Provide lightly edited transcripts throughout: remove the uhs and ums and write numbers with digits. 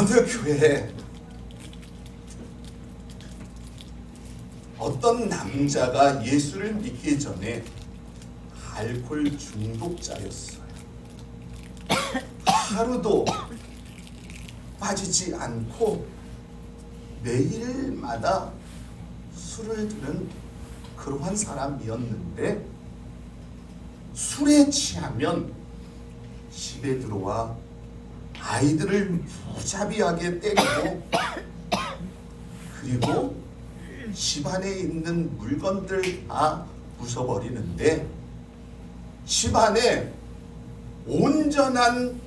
어느 교회에 어떤 남자가 예수를 믿기 전에 알코올 중독자였어요. 하루도 빠지지 않고 매일마다 술을 드는 그러한 사람이었는데, 술에 취하면 집에 들어와 아이들을 무자비하게 때리고, 그리고 집안에 있는 물건들 다 부숴버리는데, 집안에 온전한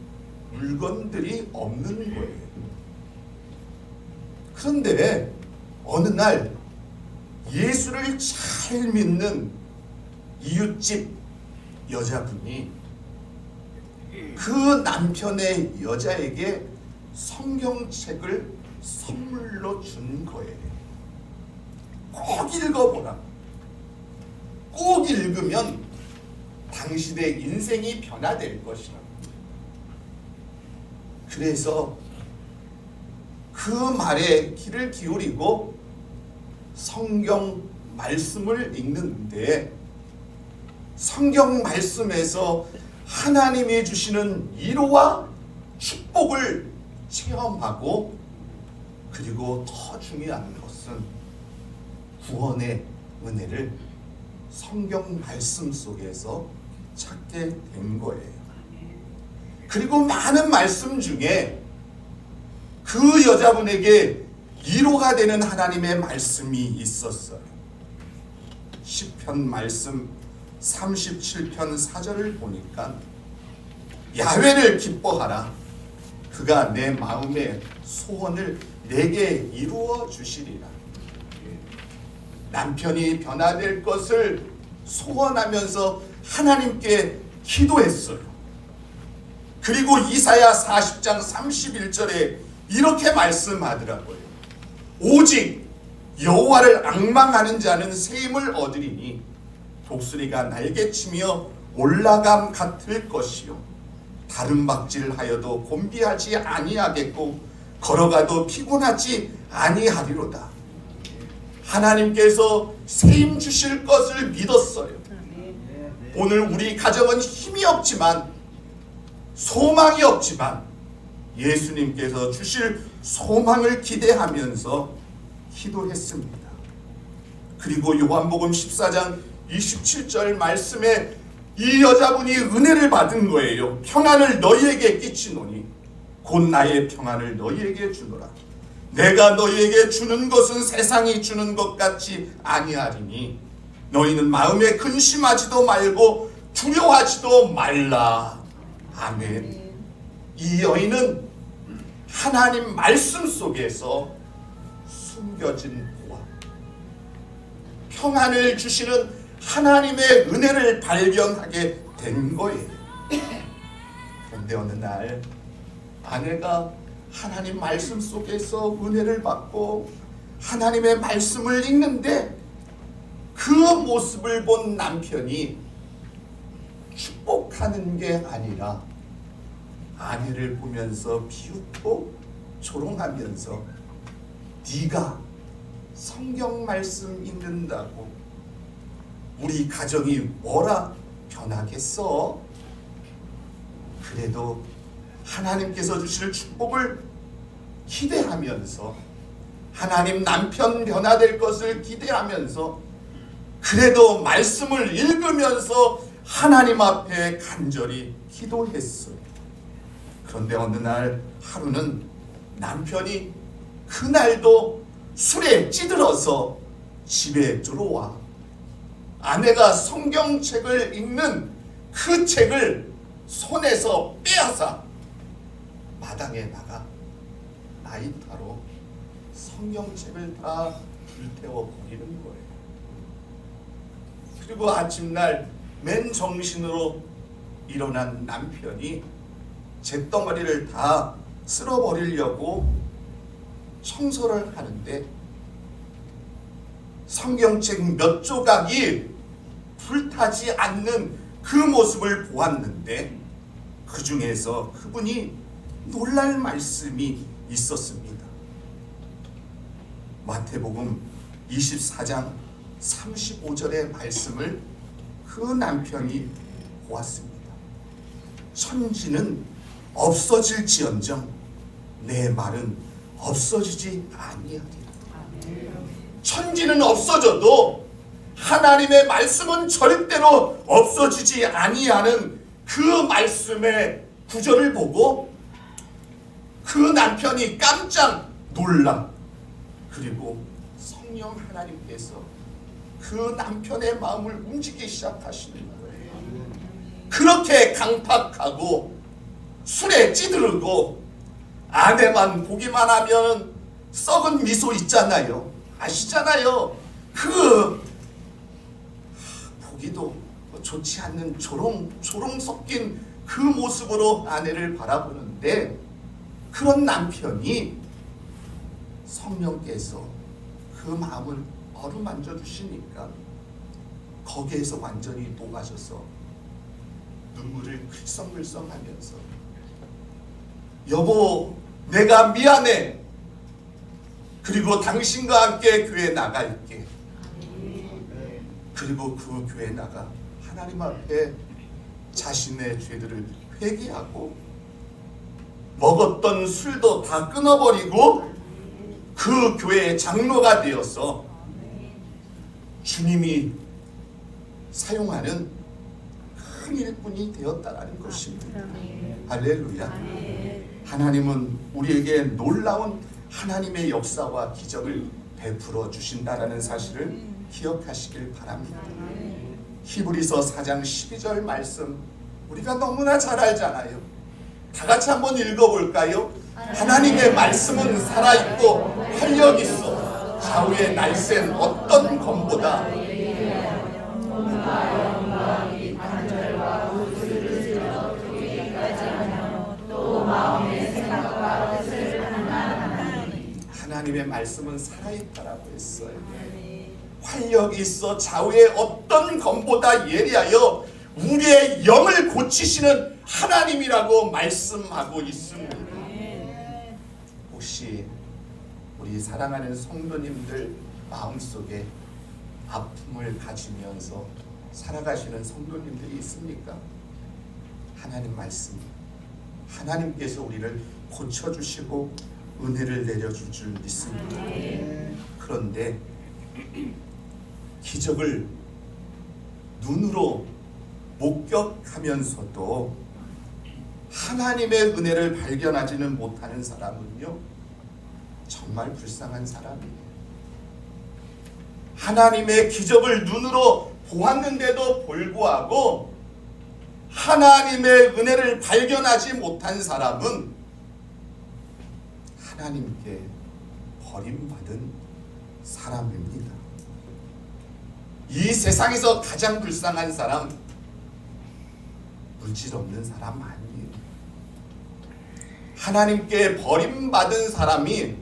물건들이 없는 거예요. 그런데 어느 날 예수를 잘 믿는 이웃집 여자분이 그 남편의 여자에게 성경책을 선물로 준 거예요. 꼭 읽어보라. 꼭 읽으면 당신의 인생이 변화될 것이라. 그래서 그 말에 귀를 기울이고 성경 말씀을 읽는데, 성경 말씀에서 하나님이 주시는 위로와 축복을 체험하고, 그리고 더 중요한 것은 구원의 은혜를 성경 말씀 속에서 찾게 된 거예요. 그리고 많은 말씀 중에 그 여자분에게 위로가 되는 하나님의 말씀이 있었어요. 시편 말씀 37편 4절을 보니까 야훼를 기뻐하라. 그가 내 마음의 소원을 내게 이루어 주시리라. 남편이 변화될 것을 소원하면서 하나님께 기도했어요. 그리고 이사야 40장 31절에 이렇게 말씀하더라고요. 오직 여호와를 앙망하는 자는 새 힘을 얻으리니 독수리가 날개치며 올라감 같을 것이요 다른 박질하여도 곤비하지 아니하겠고 걸어가도 피곤하지 아니하리로다. 하나님께서 새 힘 주실 것을 믿었어요. 오늘 우리 가정은 힘이 없지만, 소망이 없지만 예수님께서 주실 소망을 기대하면서 기도했습니다. 그리고 요한복음 14장 27절 말씀에 이 여자분이 은혜를 받은 거예요. 평안을 너희에게 끼치노니 곧 나의 평안을 너희에게 주노라. 내가 너희에게 주는 것은 세상이 주는 것 같지 아니하리니 너희는 마음에 근심하지도 말고 두려워하지도 말라. 아멘. 이 여인은 하나님 말씀 속에서 숨겨진 보화, 평안을 주시는 하나님의 은혜를 발견하게 된 거예요. 그런데 어느 날 아내가 하나님 말씀 속에서 은혜를 받고 하나님의 말씀을 읽는데, 그 모습을 본 남편이 축복하는 게 아니라 아내를 보면서 비웃고 조롱하면서 네가 성경 말씀 읽는다고 우리 가정이 뭐라 변하겠어? 그래도 하나님께서 주실 축복을 기대하면서, 하나님 남편 변화될 것을 기대하면서, 그래도 말씀을 읽으면서 하나님 앞에 간절히 기도했어요. 그런데 어느 날 하루는 남편이 그날도 술에 찌들어서 집에 들어와 아내가 성경책을 읽는 그 책을 손에서 빼앗아 마당에 나가 라이터로 성경책을 다 불태워 버리는 거예요. 그리고 아침날 맨정신으로 일어난 남편이 잿덩어리를 다 쓸어버리려고 청소를 하는데 성경책 몇 조각이 불타지 않는 그 모습을 보았는데, 그 중에서 그분이 놀랄 말씀이 있었습니다. 마태복음 24장 35절의 말씀을 그 남편이 보았습니다. 천지는 없어질지언정 내 말은 없어지지 아니하리라. 천지는 없어져도 하나님의 말씀은 절대로 없어지지 아니하는 그 말씀의 구절을 보고 그 남편이 깜짝 놀라. 그리고 성령 하나님께서 그 남편의 마음을 움직이기 시작하시는 거예요. 그렇게 강팍하고 술에 찌들고 아내만 보기만 하면 썩은 미소 있잖아요. 아시잖아요. 그 보기도 좋지 않는 조롱 섞인 그 모습으로 아내를 바라보는데, 그런 남편이 성령께서 그 마음을 어루만져 주시니까 거기에서 완전히 녹아져서 눈물을 글썽글썽하면서 여보 내가 미안해. 그리고 당신과 함께 교회 나갈게. 그리고 그 교회 나가 하나님 앞에 자신의 죄들을 회개하고 먹었던 술도 다 끊어버리고 그 교회의 장로가 되어서 주님이 사용하는 큰 일꾼이 되었다라는 것입니다. 할렐루야. 하나님은 우리에게 놀라운 하나님의 역사와 기적을 베풀어 주신다라는 사실을 기억하시길 바랍니다. 히브리서 4장 12절 말씀 우리가 너무나 잘 알잖아요. 다 같이 한번 읽어볼까요? 하나님의 말씀은 살아있고 활력 있어 좌우의 날쌘 어떤 검보다 하나님의 말씀은 살아있다라고 했어요. 활력이 있어 좌우의 어떤 검보다 예리하여 우리의 영을 고치시는 하나님이라고 말씀하고 있습니다. 혹시 우리 사랑하는 성도님들 마음속에 아픔을 가지면서 살아가시는 성도님들이 있습니까? 하나님 말씀, 하나님께서 우리를 고쳐주시고 은혜를 내려줄 줄 믿습니다. 그런데 기적을 눈으로 목격하면서도 하나님의 은혜를 발견하지는 못하는 사람은요, 정말 불쌍한 사람이에요. 하나님의 기적을 눈으로 보았는데도 불구하고 하나님의 은혜를 발견하지 못한 사람은 하나님께 버림받은 사람입니다. 이 세상에서 가장 불쌍한 사람, 물질 없는 사람 아니에요. 하나님께 버림받은 사람이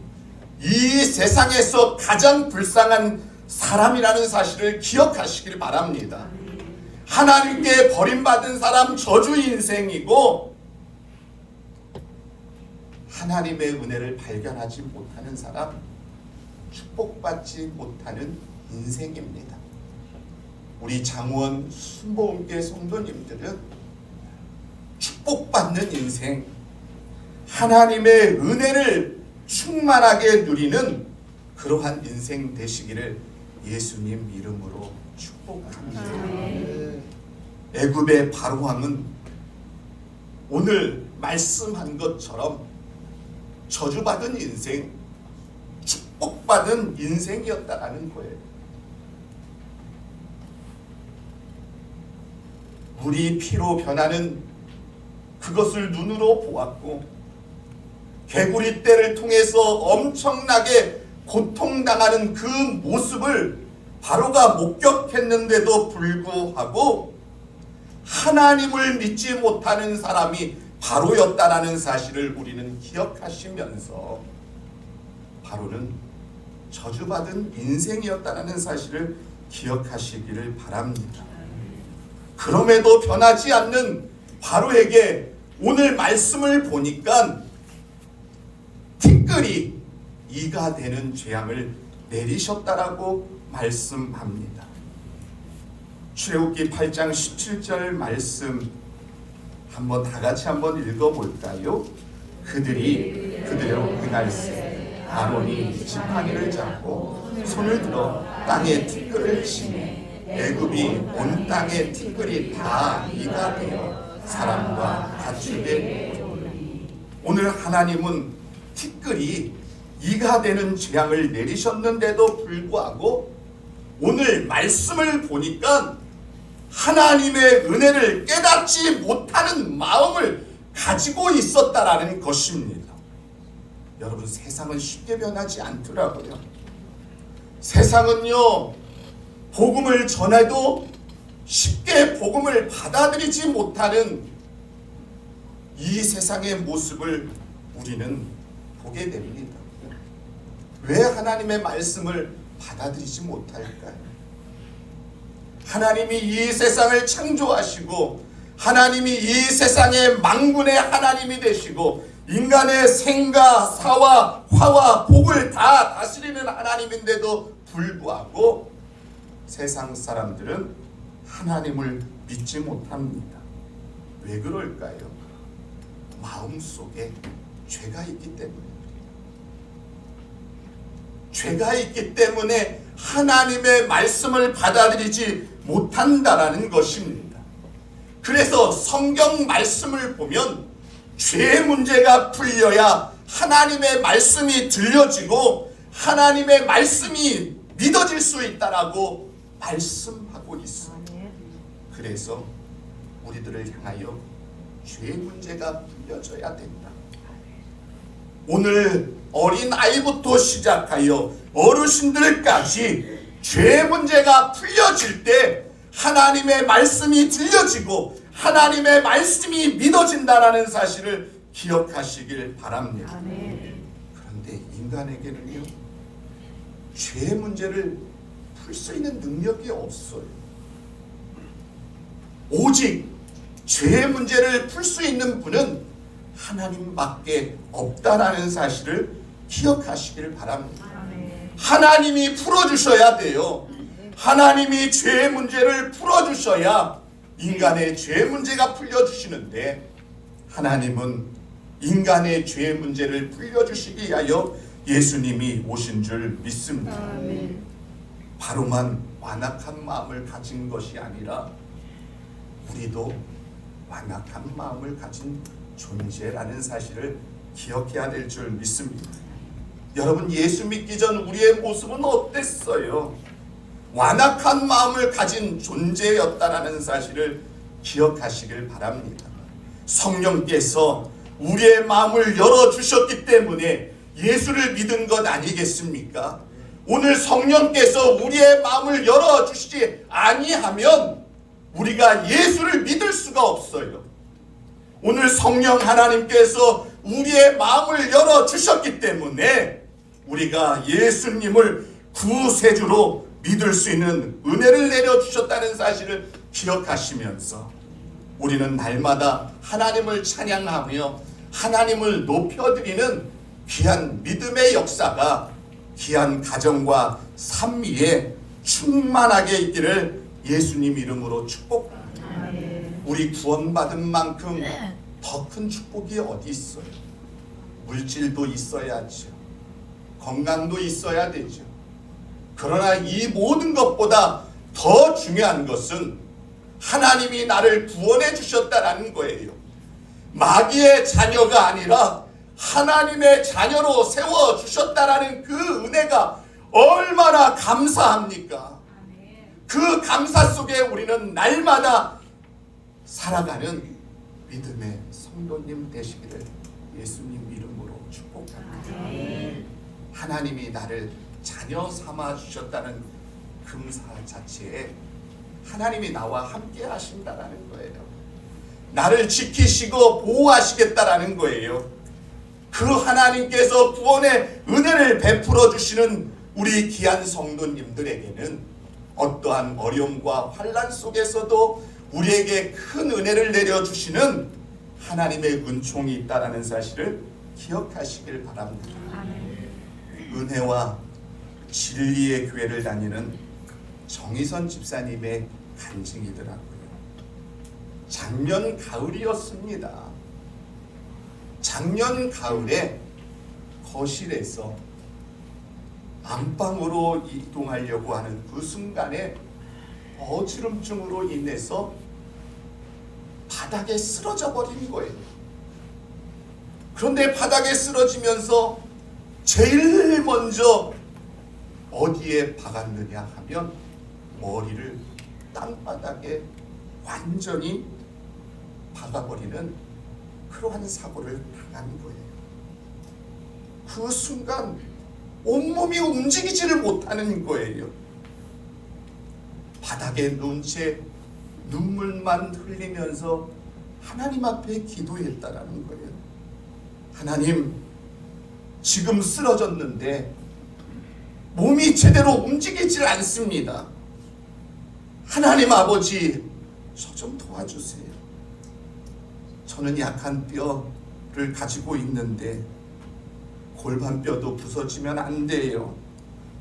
이 세상에서 가장 불쌍한 사람이라는 사실을 기억하시길 바랍니다. 하나님께 버림받은 사람 저주 인생이고, 하나님의 은혜를 발견하지 못하는 사람 축복받지 못하는 인생입니다. 우리 장원 순복음교회 성도님들은 축복받는 인생, 하나님의 은혜를 충만하게 누리는 그러한 인생 되시기를 예수님 이름으로 축복합니다. 애굽의 바로왕은 오늘 말씀한 것처럼 저주받은 인생, 축복받은 인생이었다라는 거예요. 물이 피로 변하는 그것을 눈으로 보았고, 개구리 떼를 통해서 엄청나게 고통당하는 그 모습을 바로가 목격했는데도 불구하고 하나님을 믿지 못하는 사람이 바로였다라는 사실을 우리는 기억하시면서, 바로는 저주받은 인생이었다라는 사실을 기억하시기를 바랍니다. 그럼에도 변하지 않는 바로에게 오늘 말씀을 보니까 티끌이 이가 되는 재앙을 내리셨다라고 말씀합니다. 출애굽기 8장 17절 말씀 한번 다 같이 한번 읽어볼까요? 그대로 그날새 아론이 지팡이를 잡고 손을 들어 땅에 티끌을 치매 애굽이 온 땅에 티끌이 다 이가 되어 사람과 가축에 오늘 하나님은 티끌이 이가 되는 재앙을 내리셨는데도 불구하고 오늘 말씀을 보니까 하나님의 은혜를 깨닫지 못하는 마음을 가지고 있었다라는 것입니다. 여러분, 세상은 쉽게 변하지 않더라고요. 세상은요, 복음을 전해도 쉽게 복음을 받아들이지 못하는 이 세상의 모습을 우리는 보게 됩니다. 왜 하나님의 말씀을 받아들이지 못할까요? 하나님이 이 세상을 창조하시고 하나님이 이 세상의 만군의 하나님이 되시고 인간의 생과 사와 화와 복을 다 다스리는 하나님인데도 불구하고 세상 사람들은 하나님을 믿지 못합니다. 왜 그럴까요? 마음속에 죄가 있기 때문입니다. 죄가 있기 때문에 하나님의 말씀을 받아들이지 못한다라는 것입니다. 그래서 성경 말씀을 보면 죄의 문제가 풀려야 하나님의 말씀이 들려지고 하나님의 말씀이 믿어질 수 있다라고 말씀하고 있어요. 그래서 우리들을 향하여 죄의 문제가 풀려져야 된다. 오늘 어린아이부터 시작하여 어르신들까지 죄의 문제가 풀려질 때 하나님의 말씀이 들려지고 하나님의 말씀이 믿어진다라는 사실을 기억하시길 바랍니다. 그런데 인간에게는요, 죄의 문제를 풀 수 있는 능력이 없어요. 오직 죄의 문제를 풀 수 있는 분은 하나님밖에 없다라는 사실을 기억하시길 바랍니다. 하나님이 풀어주셔야 돼요. 하나님이 죄의 문제를 풀어주셔야 인간의 죄의 문제가 풀려주시는데 하나님은 인간의 죄의 문제를 풀려주시기 위하여 예수님이 오신 줄 믿습니다. 바로만 완악한 마음을 가진 것이 아니라 우리도 완악한 마음을 가진 존재라는 사실을 기억해야 될 줄 믿습니다. 여러분, 예수 믿기 전 우리의 모습은 어땠어요? 완악한 마음을 가진 존재였다라는 사실을 기억하시길 바랍니다. 성령께서 우리의 마음을 열어주셨기 때문에 예수를 믿은 것 아니겠습니까? 오늘 성령께서 우리의 마음을 열어주시지 아니하면 우리가 예수를 믿을 수가 없어요. 오늘 성령 하나님께서 우리의 마음을 열어주셨기 때문에 우리가 예수님을 구세주로 믿을 수 있는 은혜를 내려주셨다는 사실을 기억하시면서 우리는 날마다 하나님을 찬양하며 하나님을 높여드리는 귀한 믿음의 역사가 귀한 가정과 삶 위에 충만하게 있기를 예수님 이름으로 축복합니다. 우리 구원받은 만큼 더 큰 축복이 어디 있어요? 물질도 있어야죠. 건강도 있어야 되죠. 그러나 이 모든 것보다 더 중요한 것은 하나님이 나를 구원해 주셨다라는 거예요. 마귀의 자녀가 아니라 하나님의 자녀로 세워주셨다라는 그 은혜가 얼마나 감사합니까? 그 감사 속에 우리는 날마다 살아가는 믿음의 성도님 되시기를 예수님 이름으로 축복합니다. 하나님이 나를 자녀 삼아 주셨다는 금사 자체에 하나님이 나와 함께 하신다라는 거예요. 나를 지키시고 보호하시겠다라는 거예요. 그 하나님께서 구원의 은혜를 베풀어 주시는 우리 귀한 성도님들에게는 어떠한 어려움과 환난 속에서도 우리에게 큰 은혜를 내려주시는 하나님의 은총이 있다라는 사실을 기억하시길 바랍니다. 은혜와 진리의 교회를 다니는 정희선 집사님의 간증이더라고요. 작년 가을이었습니다. 작년 가을에 거실에서 안방으로 이동하려고 하는 그 순간에 어지럼증으로 인해서 바닥에 쓰러져 버린 거예요. 그런데 바닥에 쓰러지면서 제일 먼저 어디에 박았느냐 하면 머리를 땅바닥에 완전히 박아버리는 그러한 사고를 당한 거예요. 그 순간 온몸이 움직이지를 못하는 거예요. 바닥에 누운 채 눈물만 흘리면서 하나님 앞에 기도했다라는 거예요. 하나님, 지금 쓰러졌는데 몸이 제대로 움직이질 않습니다. 하나님 아버지, 저 좀 도와주세요. 저는 약한 뼈를 가지고 있는데 골반뼈도 부서지면 안 돼요.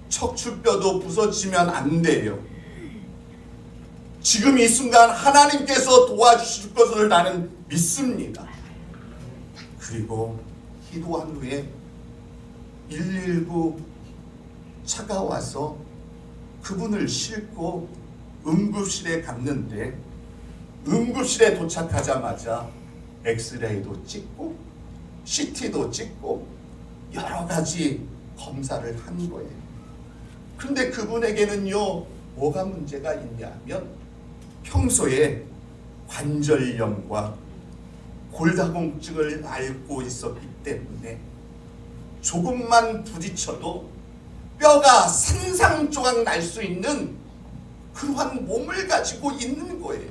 척추뼈도 부서지면 안 돼요. 지금 이 순간 하나님께서 도와주실 것을 나는 믿습니다. 그리고 기도한 후에 119 차가 와서 그분을 싣고 응급실에 갔는데 응급실에 도착하자마자 엑스레이도 찍고 CT도 찍고 여러 가지 검사를 한 거예요. 그런데 그분에게는요, 뭐가 문제가 있냐면 평소에 관절염과 골다공증을 앓고 있었기 때문에 조금만 부딪혀도 뼈가 산상조각 날 수 있는 그러한 몸을 가지고 있는 거예요.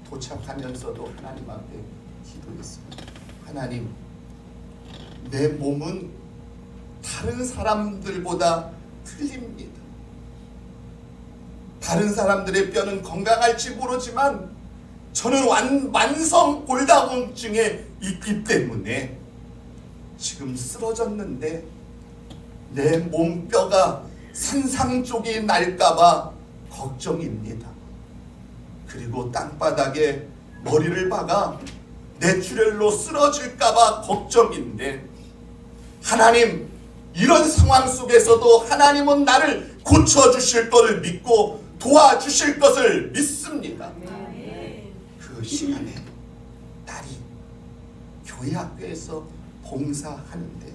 도착하면서도 하나님 앞에 기도했습니다. 하나님, 내 몸은 다른 사람들보다 틀립니다. 다른 사람들의 뼈는 건강할지 모르지만 저는 만성 골다공증에 있기 때문에 지금 쓰러졌는데 내 몸뼈가 산상쪽이 날까봐 걱정입니다. 그리고 땅바닥에 머리를 박아 뇌출혈로 쓰러질까봐 걱정인데 하나님, 이런 상황 속에서도 하나님은 나를 고쳐주실 것을 믿고 도와주실 것을 믿습니다. 그 시간에 딸이 교회 학교에서 봉사하는데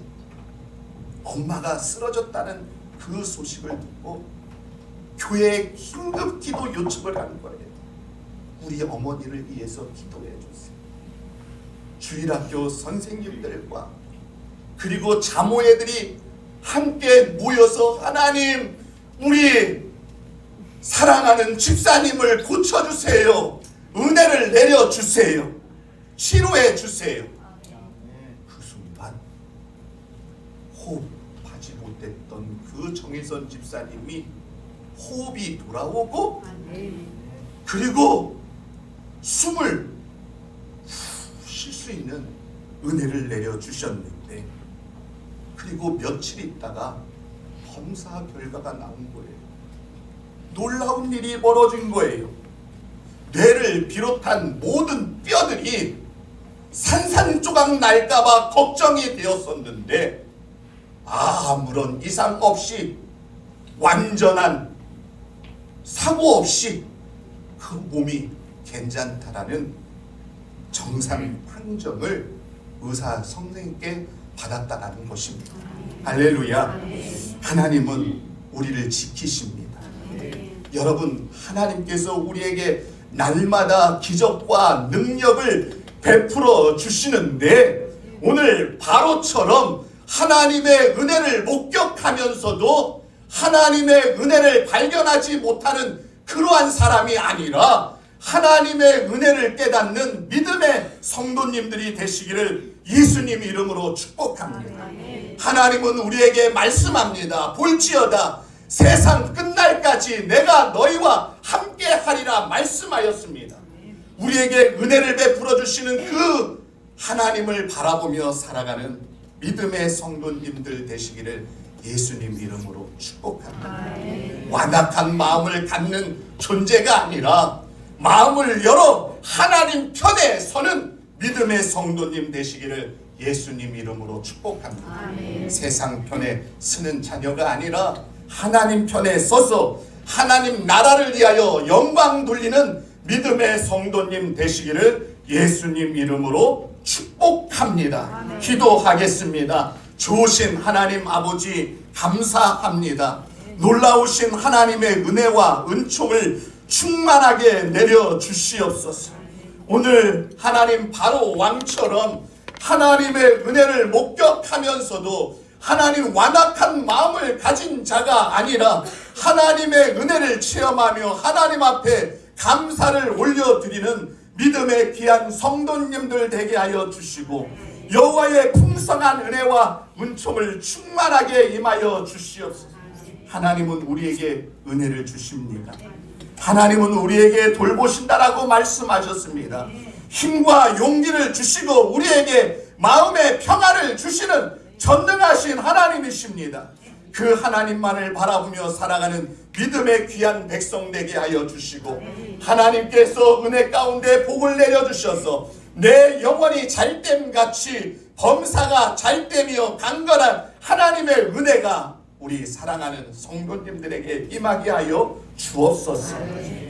엄마가 쓰러졌다는 그 소식을 듣고 교회에 긴급 기도 요청을 한 거예요. 우리 어머니를 위해서 기도해 주세요. 주일학교 선생님들과 그리고 자모애들이 함께 모여서 하나님, 우리 사랑하는 집사님을 고쳐주세요. 은혜를 내려주세요. 치료해 주세요. 그 순간 호흡하지 못했던 그 정일선 집사님이 호흡이 돌아오고 그리고 숨을 쉴 수 있는 은혜를 내려주셨는데 그리고 며칠 있다가 검사 결과가 나온 거예요. 놀라운 일이 벌어진 거예요. 뇌를 비롯한 모든 뼈들이 산산조각 날까봐 걱정이 되었었는데 아무런 이상 없이 완전한 사고 없이 그 몸이 괜찮다라는 정상 판정을 의사 선생님께 받았다라는 것입니다. 할렐루야. 하나님은 우리를 지키십니다. 여러분, 하나님께서 우리에게 날마다 기적과 능력을 베풀어 주시는데 오늘 바로처럼 하나님의 은혜를 목격하면서도 하나님의 은혜를 발견하지 못하는 그러한 사람이 아니라 하나님의 은혜를 깨닫는 믿음의 성도님들이 되시기를 예수님 이름으로 축복합니다. 하나님은 우리에게 말씀합니다. 볼지어다 세상 끝날까지 내가 너희와 함께 하리라 말씀하였습니다. 우리에게 은혜를 베풀어 주시는 그 하나님을 바라보며 살아가는 믿음의 성도님들 되시기를 예수님 이름으로 축복합니다. 완악한 마음을 갖는 존재가 아니라 마음을 열어 하나님 편에 서는 믿음의 성도님 되시기를 예수님 이름으로 축복합니다. 세상 편에 서는 자녀가 아니라 하나님 편에 서서 하나님 나라를 위하여 영광 돌리는 믿음의 성도님 되시기를 예수님 이름으로 축복합니다. 기도하겠습니다. 좋으신 하나님 아버지 감사합니다. 놀라우신 하나님의 은혜와 은총을 충만하게 내려주시옵소서. 오늘 하나님 바로 왕처럼 하나님의 은혜를 목격하면서도 하나님 완악한 마음을 가진 자가 아니라 하나님의 은혜를 체험하며 하나님 앞에 감사를 올려드리는 믿음의 귀한 성도님들 되게 하여 주시고 여호와의 풍성한 은혜와 은총을 충만하게 임하여 주시옵소서. 하나님은 우리에게 은혜를 주십니다. 하나님은 우리에게 돌보신다라고 말씀하셨습니다. 힘과 용기를 주시고 우리에게 마음의 평안을 주시는 전능하신 하나님이십니다. 그 하나님만을 바라보며 살아가는 믿음의 귀한 백성 되게 하여 주시고 하나님께서 은혜 가운데 복을 내려주셔서 내 영혼이 잘됨같이 범사가 잘되며 강건한 하나님의 은혜가 우리 사랑하는 성도님들에게 임하게 하여 주옵소서.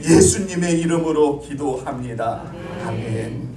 예수님의 이름으로 기도합니다. 아멘.